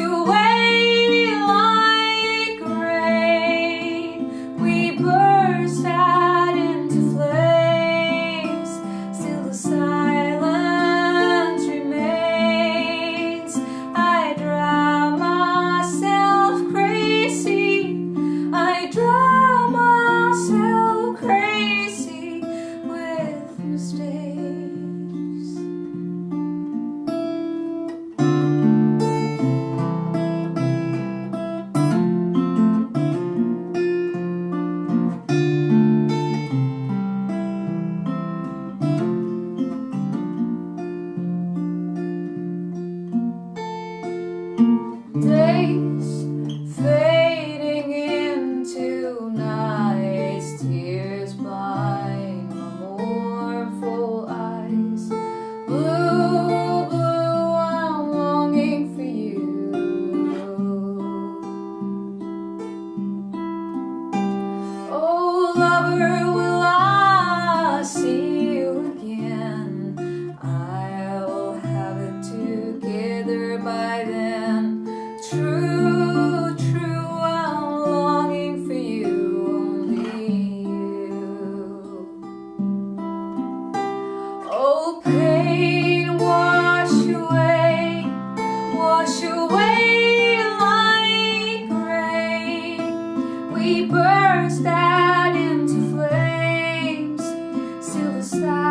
away like rain. We burst out into flames, still the silence remains. I drive myself crazy, I drive myself crazy with mistakes. Days fading into nights, tears blind my mournful eyes. Blue, blue, I'm longing for you. Oh, lover, will I see you again? I'll have it together by then. True, true, I'm longing for you, only you. Oh, pain, wash away like rain. We burst out into flames, still the sky